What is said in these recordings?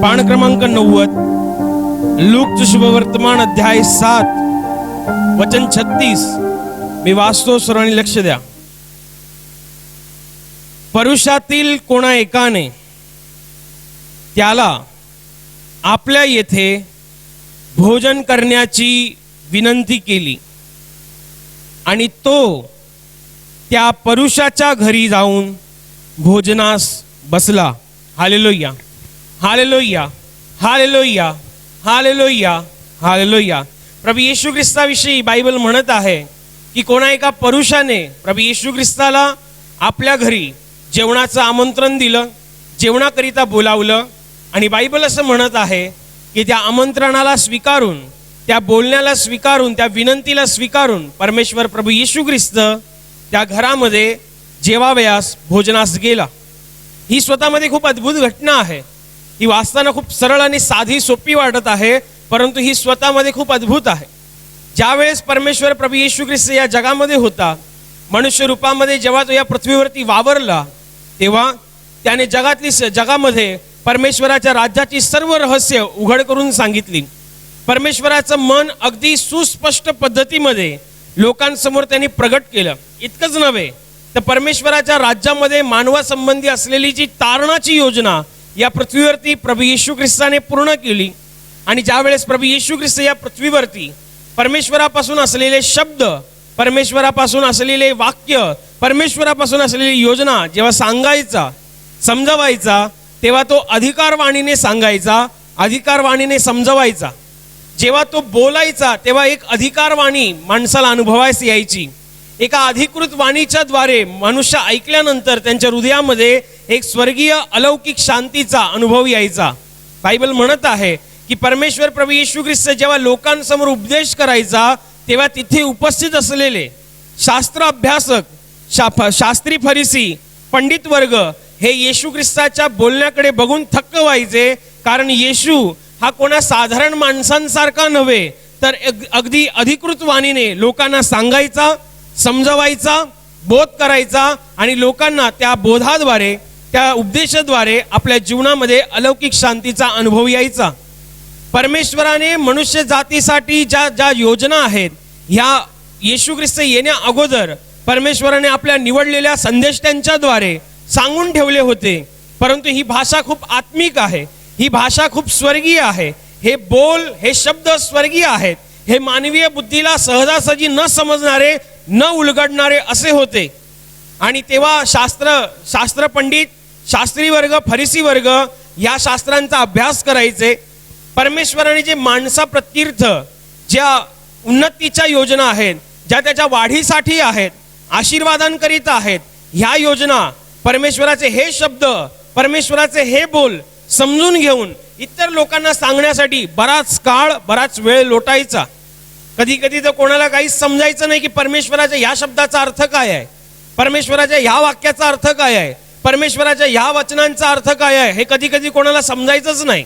पान क्रमांक 90, लूक शुभवर्तमान अध्याय 7 वचन 36 मी वाचतो, सर्वांनी लक्ष द्या। परुषातील कोणा एकाने त्याला आपल्या येथे भोजन करण्याची विनंती केली आणि तो त्या परुषाच्या घरी जाऊन भोजनास बसला। Hallelujah, hallelujah, hallelujah, hallelujah, hallelujah. प्रभू येशू ख्रिस्ताविषयी बायबल म्हणत आहे की कोणा एका परुषाने प्रभू येशू ख्रिस्ताला आपल्या घरी जेवणाचं आमंत्रण दिलं, जेवणाकरिता बोलावलं आणि बायबल असं म्हणत आहे की त्या आमंत्रणाला स्वीकारून, त्या बोलण्याला स्वीकारून, त्या विनंतीला स्वीकारून परमेश्वर प्रभू येशू ख्रिस्त त्या घरामध्ये जेवावयास भोजनास गेला। ही स्वतःमध्ये खूप अद्भुत घटना आहे। ही वाचताना खूप सरळ आणि साधी सोपी वाटत आहे, परंतु ही स्वतःमध्ये खूप अद्भुत आहे। ज्यावेळेस परमेश्वर प्रभू येशू ख्रिस्त या जगामध्ये होता, मनुष्य रूपामध्ये जेव्हा तो या पृथ्वीवरती वावरला, तेव्हा त्याने जगामध्ये परमेश्वराच्या राज्याची सर्व रहस्य उघड करून सांगितली। परमेश्वराचं मन अगदी सुस्पष्ट पद्धतीमध्ये लोकांसमोर त्यांनी प्रगट केलं। इतकंच नव्हे तर परमेश्वराच्या राज्यामध्ये मानवासंबंधी असलेली जी तारणाची योजना या पृथ्वीवरती प्रभू येशू ख्रिस्ताने पूर्ण केली। आणि ज्यावेळेस प्रभू येशू ख्रिस्त या पृथ्वीवरती परमेश्वरापासून असलेले शब्द, परमेश्वरापासून असलेले वाक्य, परमेश्वरापासून असलेली योजना जेव्हा सांगायचा, समजवायचा, तेव्हा तो अधिकारवाणीने सांगायचा, अधिकारवाणीने समजवायचा। जेव्हा तो बोलायचा तेव्हा एक अधिकारवाणी माणसाला अनुभवायस यायची। एका अधिकृत वाणीच्या द्वारे मनुष्य ऐकल्यानंतर त्यांच्या हृदयामध्ये एक स्वर्गीय अलौकिक शांतीचा अनुभव यायचा। बायबल म्हणत आहे की परमेश्वर प्रभू येशू ख्रिस्त जेव्हा लोकांसमोर उपदेश करायचा, तेव्हा तिथे उपस्थित असलेले शास्त्र अभ्यासक, शास्त्री, फरिसी, पंडित वर्ग हे येशू ख्रिस्ताच्या बोलण्याकडे बघून थक्क व्हायचे, कारण येशू हा कोणा साधारण माणसांसारखा नव्हे, तर अगदी अधिकृत वाणीने लोकांना सांगायचा, समजवायचा, बोध करायचा आणि लोकांना त्या बोधाद्वारे, त्या उपदेशाद्वारे आपल्या जीवनामध्ये अलौकिक शांतीचा अनुभव यायचा। परमेश्वराने मनुष्य जातीसाठी ज्या योजना आहेत, ह्या येशू ख्रिस्त येण्या अगोदर परमेश्वराने आपल्या निवडलेल्या संदेष्टांच्याद्वारे सांगून ठेवले होते। परंतु ही भाषा खूप आत्मिक आहे, ही भाषा खूप स्वर्गीय आहे, हे बोल, हे शब्द स्वर्गीय आहेत, हे मानवीय बुद्धीला सहजासहजी न समजणारे, न उलगडणारे असे होते। आणि तेव्हा शास्त्र पंडित, शास्त्री वर्ग, फरिसी वर्ग या शास्त्रांचा अभ्यास करायचे। परमेश्वराने जे माणसाप्रत्यर्थ ज्या उन्नतीच्या योजना आहेत, ज्या त्याच्या वाढीसाठी आहेत, आशीर्वादांकरिता आहेत, ह्या योजना, परमेश्वराचे हे शब्द, परमेश्वराचे हे बोल समजून घेऊन इतर लोकांना सांगण्यासाठी बराच काळ, बराच वेळ लोटायचा। कधी कधी तर कोणाला काहीच समजायचं नाही की परमेश्वराच्या ह्या शब्दाचा अर्थ काय आहे, परमेश्वराच्या ह्या वाक्याचा अर्थ काय आहे, परमेश्वराच्या ह्या वचनांचा अर्थ काय आहे, हे कधी कधी कोणाला समजायचंच नाही।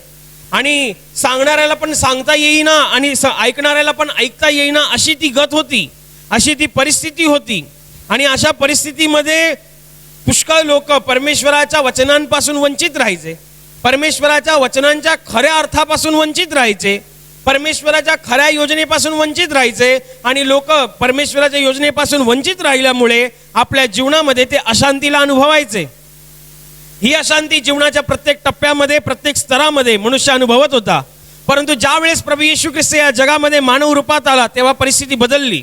आणि सांगणाऱ्याला पण सांगता येईना आणि ऐकणाऱ्याला पण ऐकता येईना, अशी ती गत होती, अशी ती परिस्थिती होती। आणि अशा परिस्थितीमध्ये पुष्कळ लोक परमेश्वराच्या वचनांपासून वंचित राहायचे, परमेश्वराच्या वचनांच्या खऱ्या अर्थापासून वंचित राहायचे, परमेश्वराच्या खऱ्या योजनेपासून वंचित राहायचे। आणि लोक परमेश्वराच्या योजनेपासून वंचित राहिल्यामुळे आपल्या जीवनामध्ये ते अशांतीला अनुभवायचे। ही अशांती जीवनाच्या प्रत्येक टप्प्यामध्ये, प्रत्येक स्तरामध्ये मनुष्य अनुभवत होता। परंतु ज्या वेळेस प्रभू येशू ख्रिस्त या जगामध्ये मानव रूपात आला, तेव्हा परिस्थिती बदलली,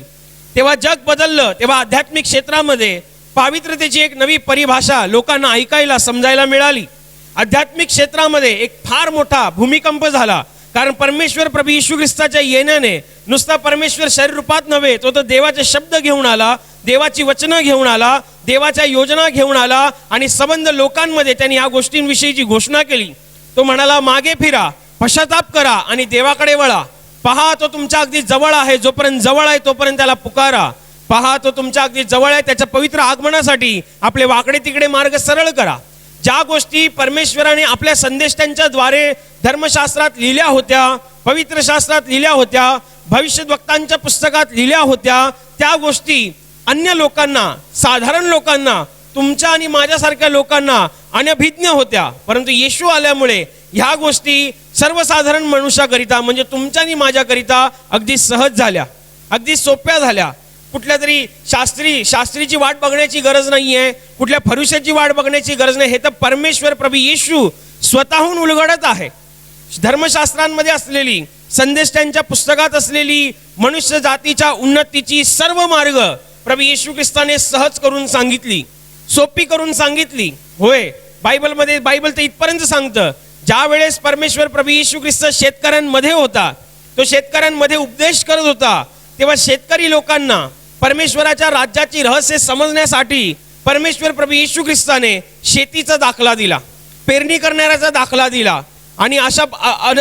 तेव्हा जग बदललं, तेव्हा आध्यात्मिक क्षेत्रामध्ये पावित्र्यतेची एक नवी परिभाषा लोकांना ऐकायला, समजायला मिळाली। आध्यात्मिक क्षेत्रामध्ये एक फार मोठा भूमिकंप झाला, कारण परमेश्वर प्रभू येशू ख्रिस्ताच्या येण्याने नुसता परमेश्वर शरीर रूपात नव्हे, तो तर देवाचे शब्द घेऊन आला, देवाची वचनं घेऊन आला, देवाच्या योजना घेऊन आला आणि संबंध लोकांमध्ये त्यांनी या गोष्टींविषयीची घोषणा केली। तो म्हणाला, मागे फिरा, पश्चाताप करा आणि देवाकडे वळा। पहा, तो तुमच्या अगदी जवळ आहे, जोपर्यंत जवळ आहे तोपर्यंत त्याला पुकारा। पहा, तो तुमच्या अगदी जवळ आहे, त्याच्या पवित्र आगमनासाठी आपले वाकडे तिकडे मार्ग सरळ करा। ज्या गोष्टी परमेश्वराने आपल्या संदेष्टांच्या द्वारे धर्मशास्त्रात लिहिल्या होत्या, पवित्र शास्त्रात लिहिल्या होत्या, भविष्यवक्तांच्या पुस्तकात लिहिल्या होत्या, त्या गोष्टी अन्य लोकांना, साधारण लोकांना, तुमच्या आणि माझ्यासारख्या लोकांना अनभिज्ञ होत्या। परंतु येशू आल्यामुळे ह्या गोष्टी सर्वसाधारण मनुष्याकरिता म्हणजे तुमच्या आणि माझ्याकरिता अगदी सहज झाल्या, अगदी सोप्या झाल्या. कुठल्या तरी शास्त्रीची वाट बघण्याची गरज नाहीये, कुठल्या फरुशाची वाट बघण्याची गरज नाही. हे तर परमेश्वर प्रभू येशू स्वतःहून उलगडत आहे. धर्मशास्त्रांमध्ये असलेली, संदेश त्यांच्या पुस्तकात असलेली मनुष्य जातीच्या उन्नतीची सर्व मार्ग प्रभू येशू ख्रिस्ताने सहज करून सांगितली, सोपी करून सांगितली. होय, बायबल तर इथपर्यंत सांगतं, ज्या वेळेस परमेश्वर प्रभू येशू ख्रिस्त शेतकऱ्यांमध्ये होता, तो शेतकऱ्यांमध्ये उपदेश करत होता, तेव्हा शेतकरी लोकांना परमेश्वराच्या राज्याची रहस्य समजण्यासाठी परमेश्वर प्रभू येशू ख्रिस्ताने शेतीचा दाखला दिला, पेरणी करणाऱ्याचा दाखला दिला आणि अशा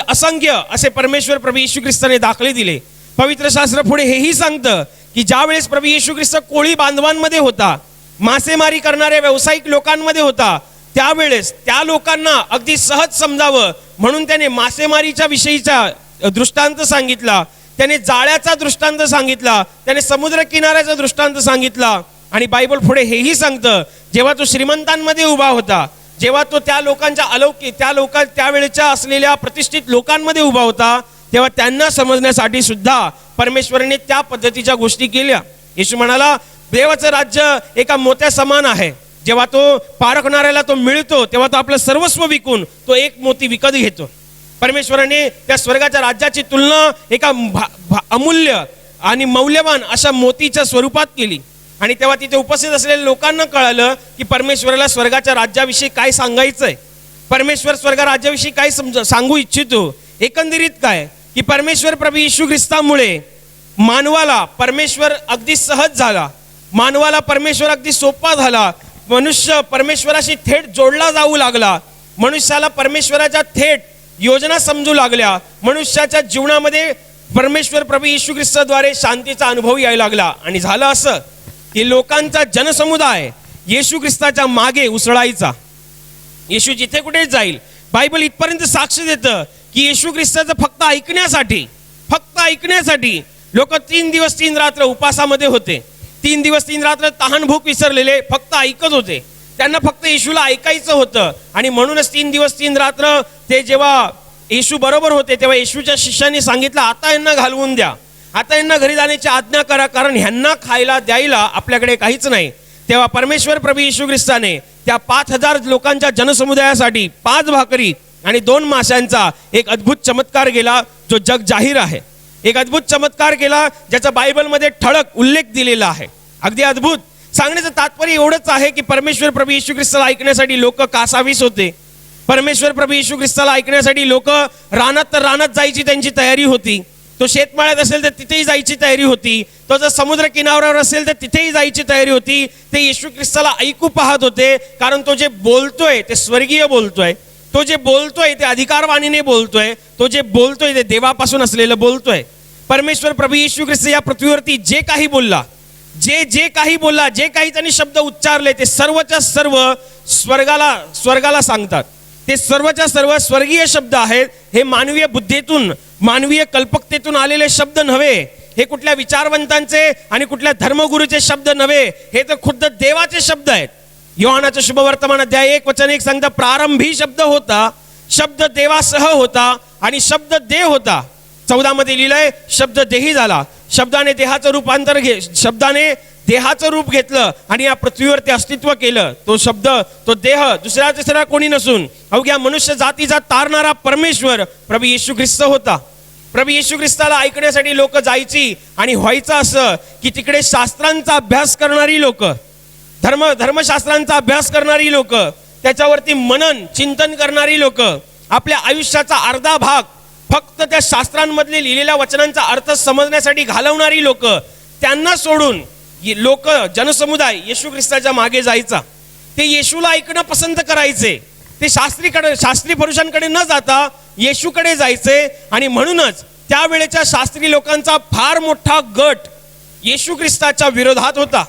असंख्य असे परमेश्वर प्रभू येशू ख्रिस्ताने दाखले दिले. पवित्र शास्त्र पुढे हेही सांगतं की ज्या वेळेस प्रभू येशू ख्रिस्त कोळी बांधवांमध्ये होता, मासेमारी करणाऱ्या व्यावसायिक लोकांमध्ये होता, त्यावेळेस त्या लोकांना अगदी सहज समजावं म्हणून त्याने मासेमारीच्या विषयीचा दृष्टांत सांगितला, त्याने जाळ्याचा दृष्टांत सांगितला, त्याने समुद्र किनाऱ्याचा दृष्टांत सांगितला. आणि बायबल पुढे हेही सांगतं, जेव्हा तो श्रीमंतांमध्ये उभा होता, जेव्हा तो त्या लोकांच्या अलौकिक त्यावेळेच्या असलेल्या प्रतिष्ठित लोकांमध्ये उभा होता, तेव्हा त्यांना समजण्यासाठी सुद्धा परमेश्वराने त्या पद्धतीच्या गोष्टी केल्या. येशू म्हणाला, देवाचं राज्य एका मोत्या समान आहे. जेव्हा तो पारखणाऱ्याला तो मिळतो, तेव्हा तो आपलं सर्वस्व विकून तो एक मोती विकत घेतो. परमेश्वराने त्या स्वर्गाच्या राज्याची तुलना एका अमूल्य आणि मौल्यवान अशा मोतीच्या स्वरूपात केली. आणि तेव्हा तिथे उपस्थित असलेल्या लोकांना कळालं की परमेश्वराला स्वर्गाच्या राज्याविषयी काय सांगायचंय, परमेश्वर स्वर्ग राज्याविषयी काय सांगू इच्छितो. एकंदरीत काय की परमेश्वर प्रभू येशू ख्रिस्तामुळे मानवाला परमेश्वर अगदी सहज झाला, मानवाला परमेश्वर अगदी सोपा झाला. मनुष्य परमेश्वराशी थेट जोडला जाऊ लागला, मनुष्याला परमेश्वराच्या थेट योजना समजू लागल्या, मनुष्याच्या जीवनामध्ये परमेश्वर प्रभू येशू ख्रिस्ताद्वारे शांतीचा अनुभव यायला लागला. आणि झालं असं की लोकांचा जनसमुदाय येशू ख्रिस्ताच्या मागे उसळायचा. येशू जिथे कुठे जाईल, बायबल इथपर्यंत साक्ष देतं की येशू ख्रिस्ताचं फक्त ऐकण्यासाठी लोक 3 दिवस 3 रात्र उपासामध्ये होते. 3 दिवस 3 रात्र तहान भूक विसरलेले फक्त ऐकत होते. त्यांना फक्त येशूला ऐकायचं होतं. आणि म्हणूनच 3 दिवस 3 रात्र ते जेव्हा येशू बरोबर होते, तेव्हा येशूच्या शिष्यांनी सांगितलं, आता यांना घालवून द्या, आता यांना घरी जाण्याची आज्ञा करा, कारण ह्यांना खायला द्यायला आपल्याकडे काहीच नाही. तेव्हा परमेश्वर प्रभू येशू ख्रिस्ताने त्या 5,000 लोकांच्या जनसमुदायासाठी 5 भाकरी आणि 2 माशांचा एक अद्भुत चमत्कार केला, जो जग जाहीर आहे. एक अद्भुत चमत्कार केला ज्याचा बायबलमध्ये ठळक उल्लेख दिलेला आहे. अगदी अद्भुत. सांगण्याचं तात्पर्य एवढंच आहे की परमेश्वर प्रभू येशू ख्रिस्ताला ऐकण्यासाठी लोक कासावीस होते. परमेश्वर प्रभू येशू ख्रिस्ताला ऐकण्यासाठी लोक रानात जायची त्यांची तयारी होती. तो शेतमाळ्यात असेल तर तिथेही जायची तयारी होती, तो जर समुद्र किनाऱ्यावर असेल तर तिथेही जायची तयारी होती. ते येशू ख्रिस्ताला ऐकू पाहत होते, कारण तो जे बोलतोय ते स्वर्गीय बोलतोय, तो जे बोलतोय ते अधिकारवाणीने बोलतोय, तो जे बोलतोय ते देवापासून असलेलं बोलतोय. परमेश्वर प्रभू येशू ख्रिस्त या पृथ्वीवरती जे काही बोलला, जे काही त्यांनी शब्द उच्चारले, ते सर्वच्या सर्व स्वर्गाला सांगतात. ते सर्वच्या सर्व स्वर्गीय शब्द आहेत. हे मानवीय बुद्धीतून, मानवीय कल्पकतेतून आलेले शब्द नव्हे. हे कुठल्या विचारवंतांचे आणि कुठल्या धर्मगुरूचे शब्द नव्हे. हे तर खुद्द देवाचे शब्द आहेत. योहानाच्या शुभवर्तमान अध्याय 1:1 सांगता, प्रारंभी शब्द होता, शब्द देवासह होता आणि शब्द देह होता. 14 मध्ये लिहिलंय, शब्द देही झाला. शब्दाने देहाचं रूप घेतलं आणि या पृथ्वीवर ते अस्तित्व केलं. तो शब्द, तो देह दुसरा तिसरा कोणी नसून अवघ्या मनुष्य जातीचा तारणारा परमेश्वर प्रभू येशू ख्रिस्त होता. प्रभू येशू ख्रिस्ताला ऐकण्यासाठी लोक जायची. आणि व्हायचं असं की तिकडे शास्त्रांचा अभ्यास करणारी लोक, धर्मशास्त्रांचा अभ्यास करणारी लोक, त्याच्यावरती मनन चिंतन करणारी लोक, आपल्या आयुष्याचा अर्धा भाग फक्त त्या शास्त्रांमधले लिहिलेल्या वचनांचा अर्थ समजण्यासाठी घालवणारी लोक, त्यांना सोडून लोक, जनसमुदाय येशू ख्रिस्ताच्या मागे जायचा. ते येशूला ऐकणं पसंत करायचे. ते शास्त्री पुरुषांकडे न जाता येशूकडे जायचे. आणि म्हणूनच त्यावेळेच्या शास्त्री लोकांचा फार मोठा गट येशू ख्रिस्ताच्या विरोधात होता.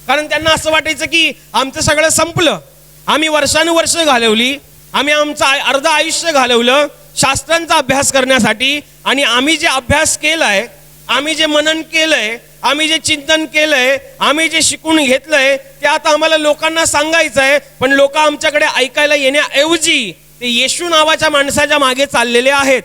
कारण त्यांना असं वाटायचं की आमचं सगळं संपलं, आम्ही वर्षानुवर्ष घालवली, आम्ही आमचं अर्ध आयुष्य घालवलं शास्त्रांचा अभ्यास करण्यासाठी. आणि आम्ही जे अभ्यास केलाय, आम्ही जे मनन केलंय, आम्ही जे चिंतन केलंय, आम्ही जे शिकून घेतलंय, ते आता आम्हाला लोकांना सांगायचं आहे. पण लोक आमच्याकडे ऐकायला येण्याऐवजी ते येशू नावाच्या माणसाच्या मागे चाललेले आहेत.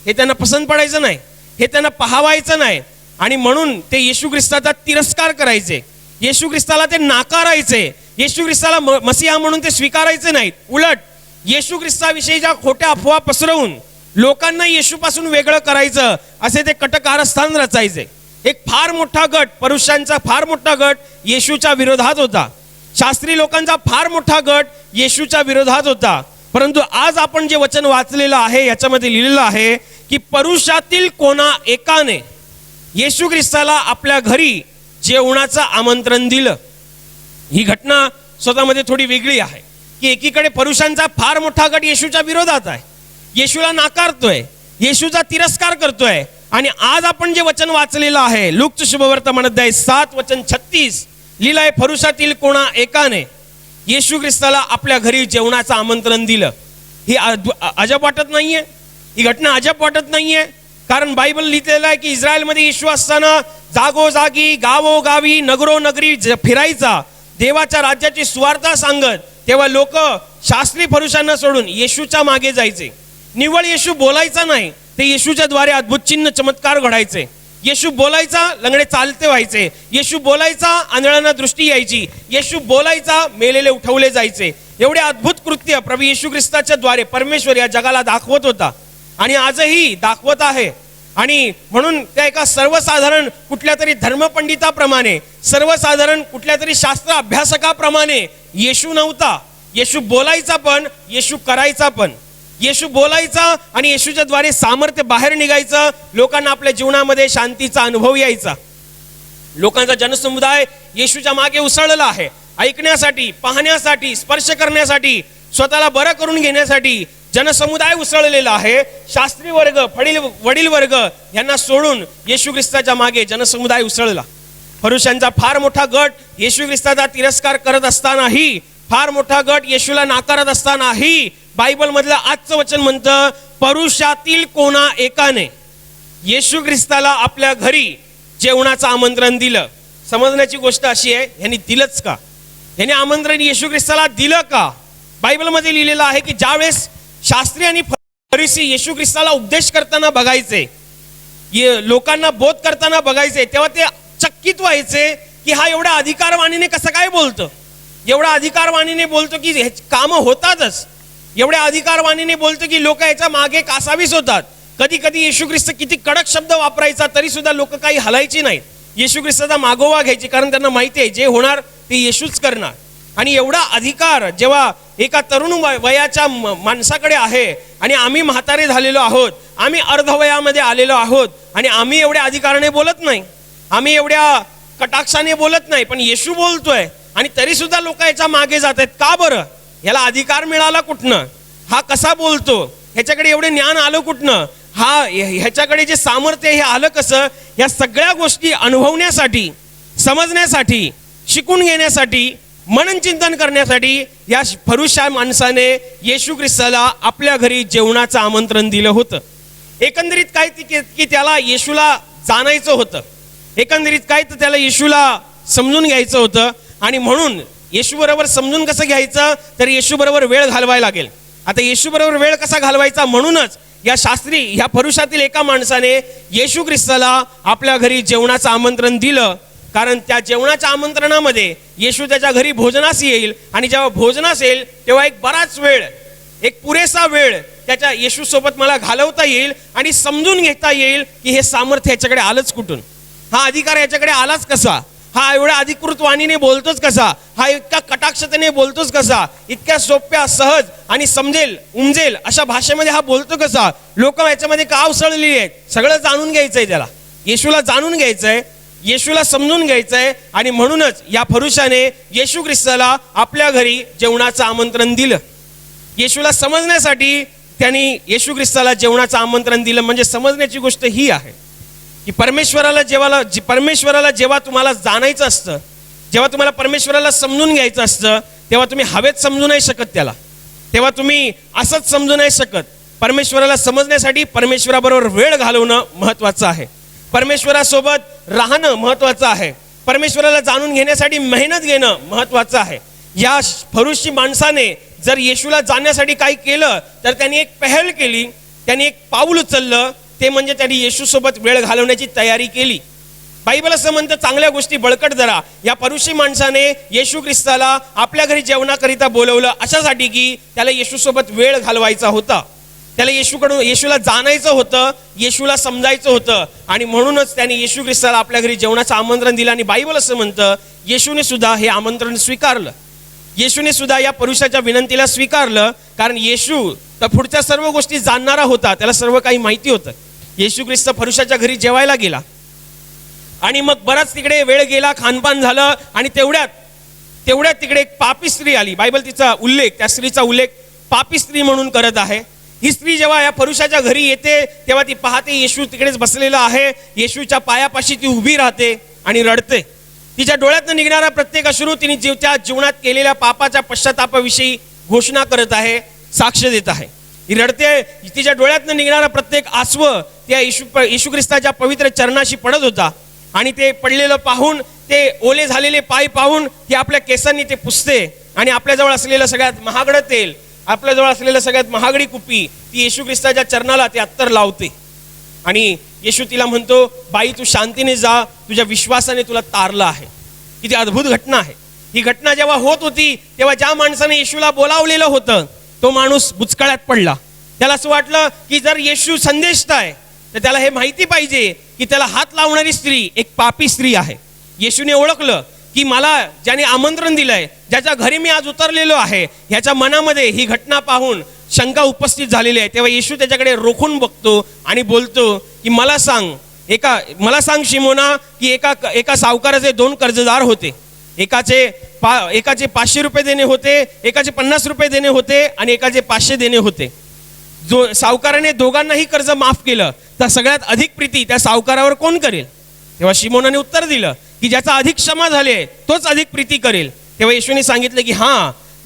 हे त्यांना पसंत पडायचं नाही, हे त्यांना पाहावायचं नाही, आणि म्हणून ते येशू ख्रिस्ताचा तिरस्कार करायचे, येशू ख्रिस्ताला ते नाकारायचे, येशू ख्रिस्ताला मसीहा म्हणून ते स्वीकारायचे नाहीत. उलट येशू ख्रिस्ताविषयीच्या खोट्या अफवा पसरवून लोकांना येशूपासून वेगळं करायचं असे ते कटकारस्थान रचायचे. एक फार मोठा गट, परुषांचा फार मोठा गट येशूच्या विरोधात होता. शास्त्री लोकांचा फार मोठा गट येशूच्या विरोधात होता. परंतु आज आपण जे वचन वाचलेलं आहे याच्यामध्ये लिहिलेलं आहे की परुषातील कोणा एकाने येशू ख्रिस्ताला आपल्या घरी जेवणाचं आमंत्रण दिलं. ही घटना स्वतःमध्ये थोडी वेगळी आहे की एकीकडे परुषांचा फार मोठा गट येशूच्या विरोधात आहे, येशूला नाकारतोय, येशूचा तिरस्कार करतोय. आणि आज आपण जे वचन वाचलेलं आहे लूकचं शुभवर्तमान अध्याय 7 वचन 36 लिहिलं आहे, परुषातील कोणा एकाने येशू ख्रिस्ताला आपल्या घरी जेवणाचं आमंत्रण दिलं. ही अजब वाटत नाहीये, ही घटना अजब वाटत नाहीये. कारण बायबल लिहिलेलं आहे की इस्रायलमध्ये येशू असताना जागोजागी गावोगावी नगरोनगरी फिरायचा, देवाच्या राज्याची सुवार्ता सांगत. तेव्हा लोक शास्त्री फरुषांना सोडून येशूच्या मागे जायचे. निव्वळ येशू बोलायचा नाही, ते येशूच्या द्वारे अद्भुत चिन्ह चमत्कार घडायचे. येशू बोलायचा, लंगडे चालते व्हायचे. येशू बोलायचा, आंधळ्यांना दृष्टी यायची. येशू बोलायचा, मेलेले उठवले जायचे. एवढे अद्भुत कृत्य प्रभू येशू ख्रिस्ताच्या द्वारे परमेश्वर या जगाला दाखवत होता आणि आजही दाखवत आहे. आणि म्हणून त्या एका सर्वसाधारण कुठल्या तरी धर्मपंडिताप्रमाणे, सर्वसाधारण कुठल्या तरी शास्त्र अभ्यासकाप्रमाणे येशू नव्हता. येशू बोलायचा पण, येशू करायचा पण. येशू बोलायचा आणि येशूच्या द्वारे सामर्थ्य बाहेर निघायचं, लोकांना आपल्या जीवनामध्ये शांतीचा अनुभव यायचा. लोकांचा जनसमुदाय येशूच्या मागे उसळलेला आहे, ऐकण्यासाठी, पाहण्यासाठी, स्पर्श करण्यासाठी, स्वतःला बरं करून घेण्यासाठी जनसमुदाय उसळलेला आहे. शास्त्री वर्ग, वडील वर्ग यांना सोडून येशू ख्रिस्ताच्या मागे जनसमुदाय उसळला. फरुषांचा फार मोठा गट येशू ख्रिस्ताचा तिरस्कार करत असतानाही, फार मोठा गट येशूला नाकारत असतानाही बायबल मधलं आजचं वचन म्हणतं परुषातील कोणा एकाने येशू ख्रिस्ताला आपल्या घरी जेवणाचं आमंत्रण दिलं. समजण्याची गोष्ट अशी आहे, यांनी दिलंच का? यांनी आमंत्रण येशू ख्रिस्ताला दिलं का? बायबल मध्ये लिहिलेलं आहे की ज्यावेळेस शास्त्री आणि फरिसी येशू ख्रिस्ताला उपदेश करताना बघायचे, लोकांना बोध करताना बघायचे, तेव्हा ते चकित व्हायचे की हा एवढ्या अधिकारवाणीने कसं काय बोलतो, एवढ्या अधिकारवाणीने बोलतो की कामं होतातच, एवढ्या अधिकारवाणीने बोलतो की लोक याच्या मागे कासावीस होतात. कधी कधी येशू ख्रिस्त किती कडक शब्द वापरायचा तरी सुद्धा लोक काही हलायची नाहीत, येशू ख्रिस्ताचा मागोवा घ्यायची, कारण त्यांना माहिती आहे जे होणार ते येशूच करणार. आणि एवढा अधिकार जेव्हा एका तरुण वयाच्या माणसाकडे आहे आणि आम्ही म्हातारे झालेलो आहोत, आम्ही अर्धवयामध्ये आलेलो आहोत आणि आम्ही एवढ्या अधिकाराने बोलत नाही, आम्ही एवढ्या कटाक्षाने बोलत नाही, पण येशू बोलतोय आणि तरी सुद्धा लोक याच्या मागे जात आहेत. का बरं? याला अधिकार मिळाला कुठनं? हा कसा बोलतो? ह्याच्याकडे एवढे ज्ञान आलं कुठनं? ह्याच्याकडे जे सामर्थ्य हे आलं कसं? या सगळ्या गोष्टी अनुभवण्यासाठी, समजण्यासाठी, शिकून घेण्यासाठी, मनन चिंतन करण्यासाठी या फरुषा माणसाने येशू ख्रिस्ताला आपल्या घरी जेवणाचं आमंत्रण दिलं होतं. एकंदरीत काय की त्याला येशूला जाणायचं होतं, एकंदरीत काय तर त्याला येशूला समजून घ्यायचं होतं. आणि म्हणून येशू बरोबर समजून कसं घ्यायचं, तर येशू बरोबर वेळ घालवायला लागेल. आता येशू बरोबर वेळ कसा घालवायचा, म्हणूनच या शास्त्री, ह्या फरुषातील एका माणसाने येशू ख्रिस्ताला आपल्या घरी जेवणाचं आमंत्रण दिलं. कारण त्या जेवणाच्या आमंत्रणामध्ये येशू त्याच्या घरी भोजनास येईल आणि जेव्हा भोजनास येईल तेव्हा एक बराच वेळ, एक पुरेसा वेळ त्याच्या येशू सोबत मला घालवता येईल आणि समजून घेता येईल की हे सामर्थ्य याच्याकडे आलंच कुठून, हा अधिकार याच्याकडे आलाच कसा, हा एवढ्या अधिकृत वाणीने बोलतोच कसा, हा इतका कटाक्षतेने बोलतोच कसा, इतक्या सोप्या, सहज आणि समजेल उमजेल अशा भाषेमध्ये हा बोलतो कसा, लोक याच्यामध्ये का उसळलेली आहेत, सगळं जाणून घ्यायचंय त्याला. येशूला जाणून घ्यायचंय, येशूला समजून घ्यायचंय. आणि म्हणूनच या फरुषाने येशू ख्रिस्ताला आपल्या घरी जेवणाचं आमंत्रण दिलं. येशूला समजण्यासाठी त्यांनी येशू ख्रिस्ताला जेवणाचं आमंत्रण दिलं. म्हणजे समजण्याची गोष्ट ही आहे की परमेश्वराला जेव्हा तुम्हाला जाणायचं असतं, जेव्हा तुम्हाला परमेश्वराला समजून घ्यायचं असतं, तेव्हा तुम्ही हवेत समजू नाही शकत त्याला, तेव्हा तुम्ही असंच समजू नाही शकत. परमेश्वराला समजण्यासाठी परमेश्वराबरोबर वेळ घालवणं महत्वाचं आहे, परमेश्वरासोबत राहणं महत्वाचं आहे, परमेश्वराला जाणून घेण्यासाठी मेहनत घेणं महत्वाचं आहे. या फरुषी माणसाने जर येशूला जाण्यासाठी काही केलं तर त्यांनी एक पहल केली, त्यांनी एक पाऊल उचललं, ते म्हणजे त्यांनी येशूसोबत वेळ घालवण्याची तयारी केली. बायबल असं म्हणतं, चांगल्या गोष्टी बळकट धरा. या परुषी माणसाने येशू ख्रिस्ताला आपल्या घरी जेवणाकरिता बोलवलं अशासाठी की त्याला येशूसोबत वेळ घालवायचा होता, त्याला येशूला जाणायचं होतं, येशूला समजायचं होतं. आणि म्हणूनच त्याने येशू ख्रिस्ताला आपल्या घरी जेवणाचं आमंत्रण दिलं. आणि बायबल असं म्हणतं, येशूने सुद्धा हे आमंत्रण स्वीकारलं. येशूने सुद्धा या पुरुषाच्या विनंतीला स्वीकारलं, कारण येशू तर पुढच्या सर्व गोष्टी जाणणारा होता, त्याला सर्व काही माहिती होतं. येशू ख्रिस्त पुरुषाच्या घरी जेवायला गेला आणि मग बराच तिकडे वेळ गेला, खानपान झालं. आणि तेवढ्यात तिकडे एक पापी स्त्री आली. बायबल तिचा उल्लेख, त्या स्त्रीचा उल्लेख पापी स्त्री म्हणून करत आहे. ही स्त्री जेव्हा या पुरुषाच्या घरी येते तेव्हा ती पाहते येशू तिकडेच बसलेला आहे. येशूच्या पायापाशी ती उभी राहते आणि रडते. तिच्या डोळ्यातनं निघणारा प्रत्येक अश्रू तिने त्या जीवनात केलेल्या पापाच्या पश्चातापाविषयी घोषणा करत आहे, साक्ष देत आहे. ही रडते, तिच्या डोळ्यातनं निघणारा प्रत्येक आसव त्या येशू ख्रिस्ताच्या पवित्र चरणाशी पडत होता. आणि ते पडलेलं पाहून, ते ओले झालेले पाय पाहून ती आपल्या केसांनी ते पुसते आणि आपल्याजवळ असलेलं सगळ्यात महागडं तेल, आपल्याजवळ असलेलं सगळ्यात महागडी कुपी ती येशू ख्रिस्ताच्या चरणाला ते अत्तर लावते. आणि येशू तिला म्हणतो, बाई तू शांतीने जा, तुझ्या विश्वासाने तुला तारलं आहे. किती अद्भुत घटना आहे. ही घटना जेव्हा होत होती तेव्हा ज्या माणसाने येशूला बोलावलेलं होतं तो माणूस बुचकळ्यात पडला. त्याला असं वाटलं की जर येशू संदेष्ट आहे तर त्याला हे माहिती पाहिजे की त्याला हात लावणारी स्त्री एक पापी स्त्री आहे. येशूने ओळखलं की मला ज्याने आमंत्रण दिलंय, ज्याच्या घरी मी आज उतरलेलो आहे, ह्याच्या मनामध्ये ही घटना पाहून शंका उपस्थित झालेली आहे. तेव्हा येशू त्याच्याकडे रोखून बघतो आणि बोलतो की मला सांग शिमोना, की एका सावकाराचे 2 कर्जदार होते. एकाचे 500 रुपये देणे होते, एकाचे 50 रुपये देणे होते आणि एकाचे 500 देणे होते. जो सावकाराने दोघांनाही कर्ज माफ केलं तर सगळ्यात अधिक प्रीती त्या सावकारावर कोण करेल? तेव्हा शिमोनाने उत्तर दिलं की ज्याचा अधिक क्षमा झाले तोच अधिक प्रीती करेल. तेव्हा येशूने सांगितलं की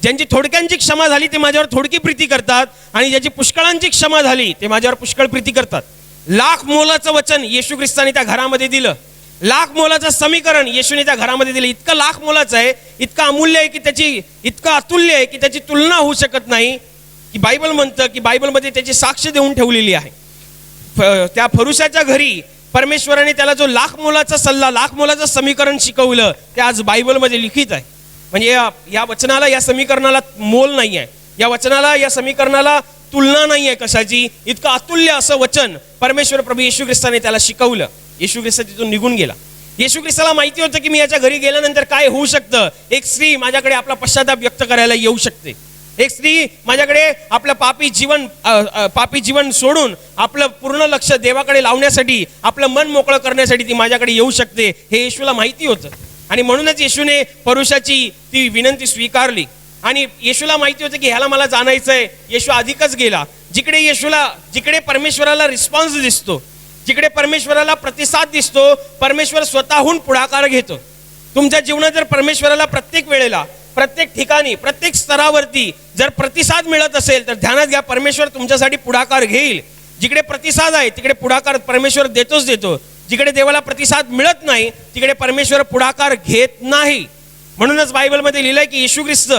ज्यांची थोडक्यांची क्षमा झाली ते माझ्यावर थोडकी प्रीती करतात आणि ज्याची पुष्कळांची क्षमा झाली ते माझ्यावर पुष्कळ प्रीती करतात. लाख मोलाचं वचन येशू ख्रिस्ताने त्या घरामध्ये दिलं. लाख मोलाचं समीकरण येशूने त्या घरामध्ये दिलं. इतकं लाख मोलाचं आहे, इतकं अमूल्य आहे की इतकं अतुल्य आहे की त्याची तुलना होऊ शकत नाही. की बायबल म्हणतं की बायबलमध्ये त्याची साक्ष देऊन ठेवलेली आहे. त्या फरुशाच्या घरी परमेश्वराने त्याला जो लाख मोलाचा सल्ला, लाख मोलाचं समीकरण शिकवलं ते आज बायबलमध्ये लिखित आहे. म्हणजे या वचनाला, या समीकरणाला मोल नाही आहे, या वचनाला, या समीकरणाला तुलना नाही आहे कशाची. इतकं अतुल्य असं वचन परमेश्वर प्रभू येशू ख्रिस्ताने त्याला शिकवलं. येशू ख्रिस्त तिथून निघून गेला. येशू ख्रिस्ताला माहिती होतं की मी याच्या घरी गेल्यानंतर काय होऊ शकतं. एक स्त्री माझ्याकडे आपला पश्चाताप व्यक्त करायला येऊ शकते. एक स्त्री माझ्याकडे आपलं पापी जीवन सोडून आपलं पूर्ण लक्ष देवाकडे लावण्यासाठी, आपलं मन मोकळं करण्यासाठी ती माझ्याकडे येऊ शकते, हे येशूला माहिती होतं. आणि म्हणूनच येशूने परुषाची ती विनंती स्वीकारली. आणि येशूला माहिती होतं की ह्याला मला जाणायचंय. येशू अधिकच गेला. जिकडे परमेश्वराला रिस्पॉन्स दिसतो, जिकडे परमेश्वराला प्रतिसाद दिसतो, परमेश्वर स्वतःहून पुढाकार घेतो. तुमच्या जीवनात जर परमेश्वराला प्रत्येक वेळेला, प्रत्येक ठिकाणी, प्रत्येक स्तरावरती जर प्रतिसाद मिळत असेल तर ध्यानात घ्या, परमेश्वर तुमच्यासाठी पुढाकार घेईल. जिकडे प्रतिसाद आहे तिकडे पुढाकार परमेश्वर देतोच देतो. जिकडे देवाला प्रतिसाद मिळत नाही तिकडे परमेश्वर पुढाकार घेत नाही. म्हणूनच बायबलमध्ये लिहिलंय की येशू ख्रिस्त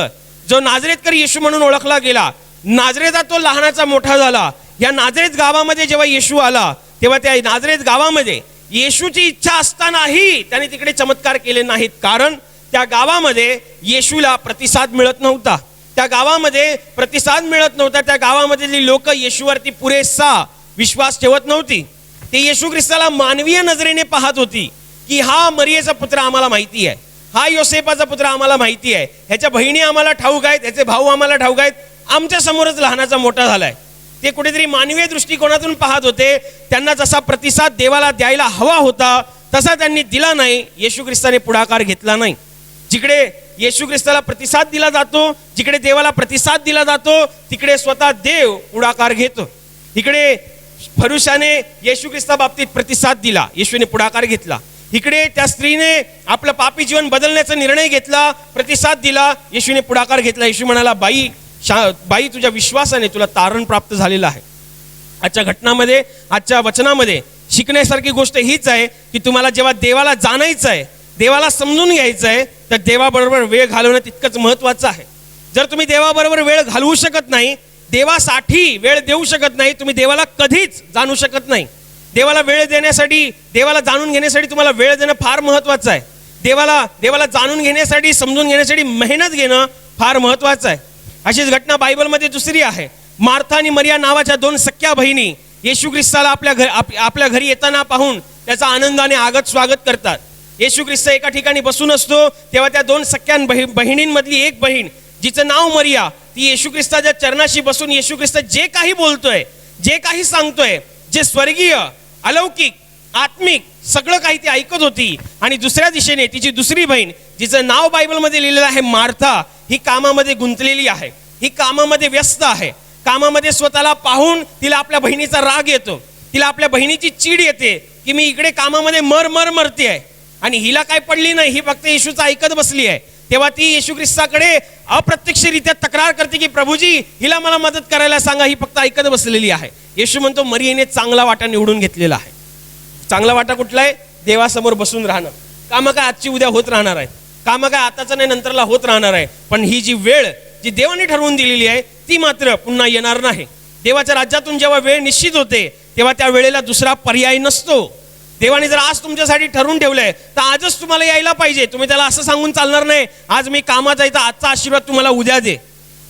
जो नाझरेतकर येशू म्हणून ओळखला गेला, नाझरेता तो लहानाचा मोठा झाला. या नाझरेत गावामध्ये जेव्हा येशू आला तेव्हा त्या नाझरेत गावामध्ये येशूची इच्छा असतानाही त्याने तिकडे चमत्कार केले नाहीत. कारण त्या गावामध्ये येशूला प्रतिसाद मिळत नव्हता. त्या गावामध्ये प्रतिसाद मिळत नव्हता. त्या गावामधली लोक येशूवरती पुरेसा विश्वास ठेवत नव्हती. ते येशू ख्रिस्ताला मानवीय नजरेने पाहत होती की हा मरियेचा पुत्र आम्हाला माहिती आहे, हा योसेपाचा पुत्र आम्हाला माहिती आहे, ह्याच्या बहिणी आम्हाला ठाऊक आहेत, ह्याचे भाऊ आम्हाला ठाऊक आहेत, आमच्या समोरच लहानाचा मोठा झालाय. ते कुठेतरी मानवीय दृष्टिकोनातून पाहत होते. त्यांना जसा प्रतिसाद देवाला द्यायला हवा होता तसा त्यांनी दिला नाही. येशू ख्रिस्ताने पुढाकार घेतला नाही. जिकडे येशू ख्रिस्ताला प्रतिसाद दिला जातो, जिकडे देवाला प्रतिसाद दिला जातो तिकडे स्वतः देव पुढाकार घेतो. इकडे फरुशाने येशू ख्रिस्ता बाबतीत प्रतिसाद दिला, येशूने पुढाकार घेतला. इकडे त्या स्त्रीने आपलं पापी जीवन बदलण्याचा निर्णय घेतला, प्रतिसाद दिला, येशूने पुढाकार घेतला. येशू म्हणाला, बाई तुझ्या विश्वासाने तुला तारण प्राप्त झालेलं आहे. आजच्या घटनामध्ये, आजच्या वचनामध्ये शिकण्यासारखी गोष्ट हीच आहे की तुम्हाला जेव्हा देवाला जाणायचं आहे, देवाला समजून घ्यायचं आहे, तर देवाबरोबर वेळ घालवणं तितकंच महत्वाचं आहे. जर तुम्ही देवाबरोबर वेळ घालवू शकत नाही, देवासाठी वेळ देऊ शकत नाही, तुम्ही देवाला कधीच जाणू शकत नाही. देवाला वेळ देण्यासाठी, देवाला जाणून घेण्यासाठी तुम्हाला वेळ देणं फार महत्वाचं आहे. देवाला जाणून घेण्यासाठी, समजून घेण्यासाठी मेहनत घेणं फार महत्वाचं आहे. अशीच घटना बायबलमध्ये दुसरी आहे. मार्था आणि मरिया नावाच्या दोन सख्या बहिणी येशू ख्रिस्ताला आपल्या घरी येताना पाहून त्याचा आनंदाने आगत स्वागत करतात. येशू ख्रिस्त एका ठिकाणी बसून असतो, तेव्हा त्या दोन सख्या बहिणींमधली एक बहीण जिचं नाव मरिया, ती येशू ख्रिस्ताच्या चरणाशी बसून येशू ख्रिस्त जे काही बोलतोय, जे काही सांगतोय, जे स्वर्गीय, अलौकिक, आत्मिक सगळं काही ती ऐकत होती. आणि दुसऱ्या दिशेने तिची दुसरी बहीण, जिचं नाव बायबलमध्ये लिहिलेलं आहे मार्था, ही कामामध्ये गुंतलेली आहे, ही कामामध्ये व्यस्त आहे. कामामध्ये स्वतःला पाहून तिला आपल्या बहिणीचा राग येतो, तिला आपल्या बहिणीची चीड येते की मी इकडे कामामध्ये मरते आहे आणि हिला काय पडली नाही, ही फक्त येशूचं ऐकत बसली आहे. तेव्हा ती येशू ख्रिस्ताकडे अप्रत्यक्षरित्या तक्रार करते की प्रभूजी, हिला मला मदत करायला सांगा, ही फक्त ऐकत बसलेली आहे. येशू म्हणतो मरियेने चांगला वाटा निवडून घेतलेला आहे. चांगला वाटा कुठला आहे? देवासमोर बसून राहणं. कामं काय आजची उद्या होत राहणार आहेत, कामं काय आताचं नाही नंतरला होत राहणार आहे, पण ही जी वेळ जी देवाने ठरवून दिलेली आहे ती मात्र पुन्हा येणार नाही. देवाच्या राज्यातून जेव्हा वेळ निश्चित होते तेव्हा त्या वेळेला दुसरा पर्याय नसतो. देवाने जर आज तुमच्यासाठी ठरवून ठेवलंय तर आजच तुम्हाला यायला पाहिजे. तुम्ही त्याला असं सांगून चालणार नाही, आज मी कामात जायचा, आजचा आशीर्वाद तुम्हाला उद्या दे,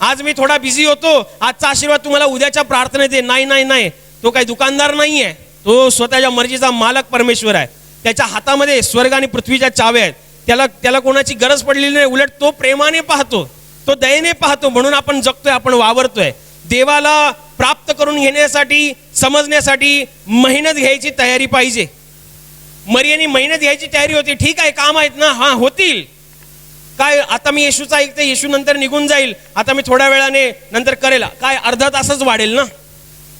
आज मी थोडा बिझी होतो, आजचा आशीर्वाद तुम्हाला उद्याच्या प्रार्थनेत दे. नाही, तो काही दुकानदार नाहीये, तो स्वतःच्या मर्जीचा मालक परमेश्वर आहे. त्याच्या हातामध्ये स्वर्ग आणि पृथ्वीच्या चाव्या आहेत. त्याला कोणाची गरज पडलेली नाही, उलट तो प्रेमाने पाहतो, तो दयेने पाहतो. म्हणून आपण जगतोय, आपण वावरतोय. देवाला प्राप्त करून घेण्यासाठी, समजण्यासाठी मेहनत घ्यायची तयारी पाहिजे. मरियाने मेहनत घ्यायची तयारी होती. ठीक आहे, काम आहेत ना, हा होतील. काय आता मी येशूचं ऐकते, येशू नंतर निघून जाईल, आता मी थोड्या वेळाने नंतर करेल. काय अर्धा तासच वाढेल ना,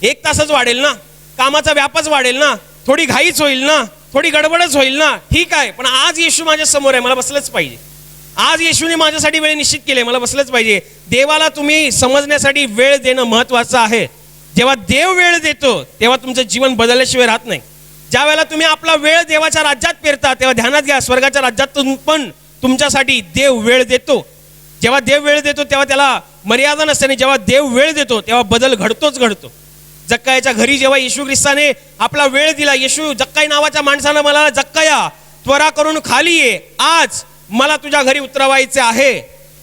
1 तासच वाढेल ना, कामाचा व्यापच वाढेल ना, थोडी घाईच होईल ना, थोडी गडबडच होईल ना. ठीक आहे, पण आज येशू माझ्या समोर आहे, मला बसलंच पाहिजे. आज येशूने माझ्यासाठी वेळ निश्चित केले, मला बसलंच पाहिजे. देवाला तुम्ही समजण्यासाठी वेळ देणं महत्वाचं आहे. जेव्हा देव वेळ देतो तेव्हा तुमचं जीवन बदलल्याशिवाय राहत नाही. ज्या वेळेला तुम्ही आपला वेळ देवाच्या राज्यात पेरता तेव्हा ध्यानात घ्या, स्वर्गाच्या राज्यातून पण तुमच्यासाठी देव वेळ देतो. जेव्हा देव वेळ देतो तेव्हा त्याला मर्यादा नसते, आणि जेव्हा देव वेळ देतो तेव्हा बदल घडतोच घडतो. जक्कायाच्या घरी जेव्हा येशू ख्रिस्ताने आपला वेळ दिला, येशू जक्काई नावाच्या माणसानं मला, जक्काया त्वरा करून खाली ये, आज मला तुझ्या घरी उतरवायचे आहे.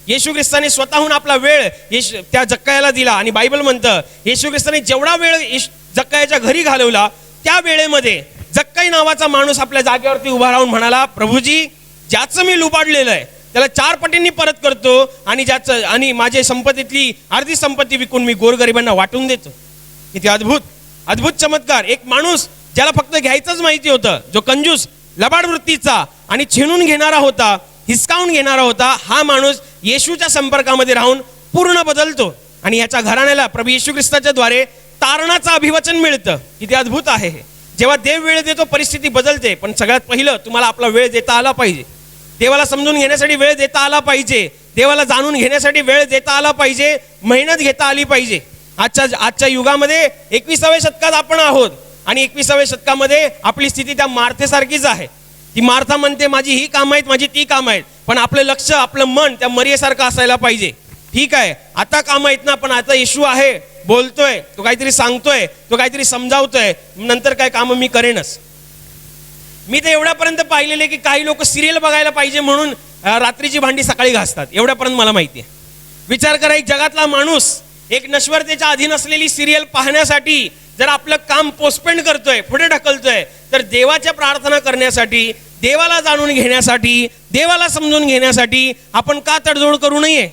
येशू ख्रिस्ताने स्वतःहून आपला वेळ त्या जक्कायाला दिला. आणि बायबल म्हणतं येशू ख्रिस्ताने जेवढा वेळ जक्कायाच्या घरी घालवला त्या वेळेमध्ये जक्काई नावाचा माणूस आपल्या जागेवरती उभा राहून म्हणाला, प्रभूजी, ज्याचं मी लुबाडलेलं आहे त्याला 4 पटींनी परत करतो, आणि माझ्या संपत्तीतली अर्धी संपत्ती विकून मी गोरगरिबांना वाटून देतो. किती अद्भुत चमत्कार. एक माणूस ज्याला फक्त घ्यायचंच माहिती होतं, जो कंजूस, लबाड वृत्तीचा आणि छिनून घेणारा होता, हिसकावून घेणारा होता, हा माणूस येशूच्या संपर्कामध्ये राहून पूर्ण बदलतो. आणि याच्या घराण्याला प्रभू येशू ख्रिस्ताच्या द्वारे तारणाचं अभिवचन मिळतं. किती अद्भुत आहे हे. जेव्हा देव वेळ देतो परिस्थिती बदलते. पण सगळ्यात पहिलं तुम्हाला आपला वेळ देता आला पाहिजे. देवाला समजून घेण्यासाठी वेळ देता आला पाहिजे. देवाला जाणून घेण्यासाठी वेळ देता आला पाहिजे. मेहनत घेता आली पाहिजे. आजच्या युगामध्ये 21व्या शतकात आपण आहोत, आणि 21व्या शतकामध्ये आपली स्थिती त्या मार्थेसारखीच आहे. ती मार्था म्हणते माझी ही काम आहेत, माझी ती काम आहेत, पण आपलं लक्ष, आपलं मन त्या मरियेसारखं असायला पाहिजे. ठीक आहे, आता काम आहेत ना, पण आता येशू आहे, बोलतोय, तो काहीतरी सांगतोय, तो काहीतरी समजावतोय, नंतर काय काम मी करेनच. मी तर एवढ्यापर्यंत पाहिलेले की काही लोक सिरियल बघायला पाहिजे म्हणून रात्रीची भांडी सकाळी घासतात. एवढ्यापर्यंत मला माहिती आहे. विचार करा, एक जगातला माणूस एक नश्वरतेच्या अधीन असलेली सिरियल पाहण्यासाठी जर आपलं काम पोस्टपोन करतोय, पुढे ढकलतोय, तर देवाच्या प्रार्थना करण्यासाठी, देवाला जाणून घेण्यासाठी, देवाला समजून घेण्यासाठी आपण का तडजोड करू नये?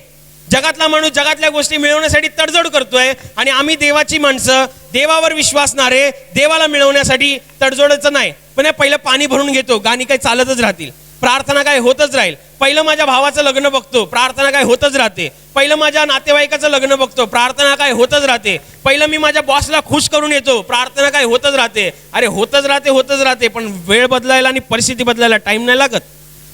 जगातला माणूस जगातल्या गोष्टी मिळवण्यासाठी तडजोड करतोय, आणि आम्ही देवाची माणसं, देवावर विश्वासणारे, देवाला मिळवण्यासाठी तडजोडच नाही. पण पहिलं पाणी भरून घेतो, गाणी काही चालतच राहतील, प्रार्थना काय होतच राहील. पहिलं माझ्या भावाचं लग्न बघतो, प्रार्थना काय होतच राहते. पहिलं माझ्या नातेवाईकाचं लग्न बघतो, प्रार्थना काय होतच राहते. पहिलं मी माझ्या बॉसला खुश करून येतो, प्रार्थना काय होतच राहते. अरे होतच राहते, पण वेळ बदलायला आणि परिस्थिती बदलायला टाइम नाही लागत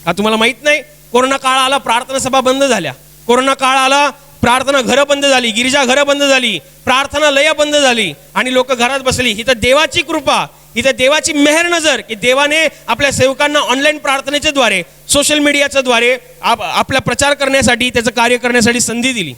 का? तुम्हाला माहित नाही? कोरोना काळ आला, प्रार्थना सभा बंद झाल्या. कोरोना काळ आला, प्रार्थना घरं बंद झाली, गिरिजा घरं बंद झाली, प्रार्थना लय बंद झाली, आणि लोक घरात बसली. ही तर देवाची कृपा, इथे देवाची मेहर नजर की देवाने आपल्या सेवकांना ऑनलाईन प्रार्थनेच्या द्वारे, सोशल मीडियाच्या द्वारे आपला प्रचार करण्यासाठी, त्याचं कार्य करण्यासाठी संधी दिली.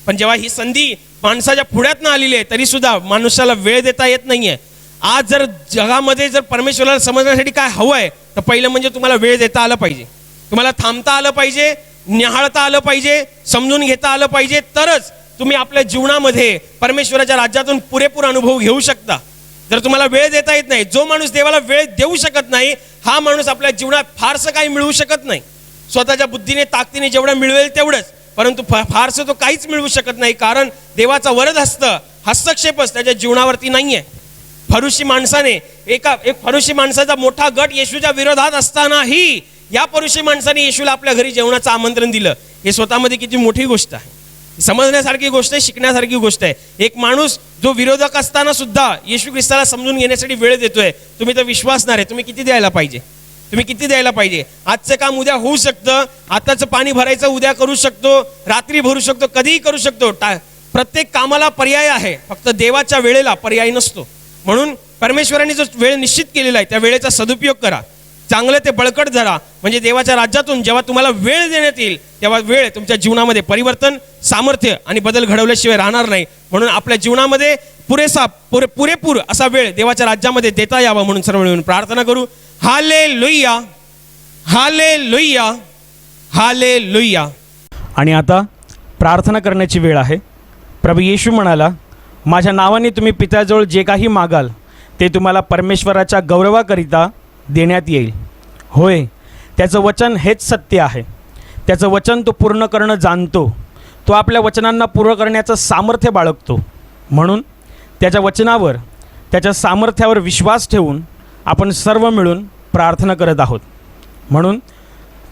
पण जेव्हा ही संधी माणसाच्या पुढ्यातनं आलेली आहे तरी सुद्धा मनुष्याला वेळ देता येत नाहीये. आज जर जगामध्ये जर परमेश्वराला समजण्यासाठी काय हवं आहे तर पहिलं म्हणजे तुम्हाला वेळ देता आलं पाहिजे, तुम्हाला थांबता आलं पाहिजे, निहाळता आलं पाहिजे, समजून घेता आलं पाहिजे, तरच तुम्ही आपल्या जीवनामध्ये परमेश्वराच्या राज्यातून पुरेपूर अनुभव घेऊ शकता. जर तुम्हाला वेळ देता येत नाही, जो माणूस देवाला वेळ देऊ शकत नाही हा माणूस आपल्या जीवनात फारसं काही मिळवू शकत नाही. स्वतःच्या बुद्धीने ताकदीने जेवढं मिळवेल तेवढंच, परंतु फारसं तो काहीच मिळवू शकत नाही, कारण देवाचा वरद हस्तक्षेपच त्याच्या जीवनावरती नाहीये. फरुशी माणसाने एक फरुशी माणसाचा मोठा गट येशूच्या विरोधात असतानाही या फरुशी माणसाने येशूला आपल्या घरी जेवणाचं आमंत्रण दिलं. हे स्वतःमध्ये किती मोठी गोष्ट आहे, समजण्यासारखी गोष्ट आहे, शिकण्यासारखी गोष्ट आहे. एक माणूस जो विरोधक असताना सुद्धा येशू ख्रिस्ताला समजून घेण्यासाठी वेळ देतोय, तुम्ही तर विश्वासणार आहे, तुम्ही किती द्यायला पाहिजे, तुम्ही किती द्यायला पाहिजे. आजचं काम उद्या होऊ शकतं, आताचं पाणी भरायचं उद्या करू शकतो, रात्री भरू शकतो, कधीही करू शकतो. प्रत्येक कामाला पर्याय आहे, फक्त देवाच्या वेळेला पर्याय नसतो. म्हणून परमेश्वराने जो वेळ निश्चित केलेला आहे त्या वेळेचा सदुपयोग करा, चांगलं ते बळकट धरा. म्हणजे देवाच्या राज्यातून जेव्हा तुम्हाला वेळ देण्यात येईल तेव्हा वेळ तुमच्या जीवनामध्ये परिवर्तन, सामर्थ्य आणि बदल घडवल्याशिवाय राहणार नाही. म्हणून आपल्या जीवनामध्ये पुरेपूर असा वेळ देवाच्या राज्यामध्ये देता यावा म्हणून सर्व मिळून प्रार्थना करू. Hallelujah, hallelujah, hallelujah. आणि आता प्रार्थना करण्याची वेळ आहे. प्रभू येशू म्हणाला, माझ्या नावाने तुम्ही पित्याजवळ जे काही मागाल ते तुम्हाला परमेश्वराच्या गौरवाकरिता देण्यात येईल. होय, त्याचं वचन हेच सत्य आहे. त्याचं वचन तो पूर्ण करणं जाणतो. तो आपल्या वचनांना पूर्ण करण्याचं सामर्थ्य बाळगतो. म्हणून त्याच्या वचनावर, त्याच्या सामर्थ्यावर विश्वास ठेवून आपण सर्व मिळून प्रार्थना करत आहोत. म्हणून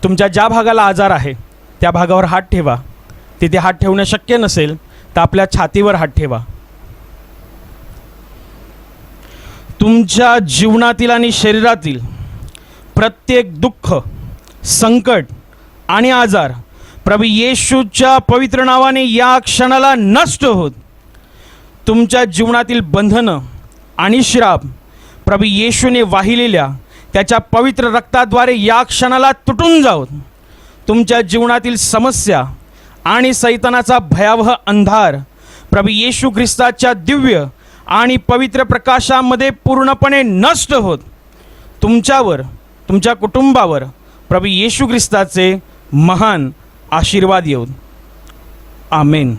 तुमच्या ज्या भागाला आजार आहे त्या भागावर हात ठेवा. तिथे हात ठेवणं शक्य नसेल तर आपल्या छातीवर हात ठेवा. तुमच्या जीवनातील आणि शरीरातील प्रत्येक दुःख, संकट आणि आजार प्रभू येशूच्या पवित्र नावाने या क्षणाला नष्ट होत. तुमच्या जीवनातील बंधनं आणि श्राप प्रभू येशूने वाहिलेल्या त्याच्या पवित्र रक्ताद्वारे या क्षणाला तुटून जावत. तुमच्या जीवनातील समस्या आणि सैतानाचा भयावह अंधार प्रभू येशू ख्रिस्ताच्या दिव्य आणि पवित्र प्रकाशामध्ये पूर्णपणे नष्ट होत. तुमच्यावर, तुमच्या कुटुंबावर प्रभू येशू ख्रिस्ताचे महान आशीर्वाद येऊत. आमेन.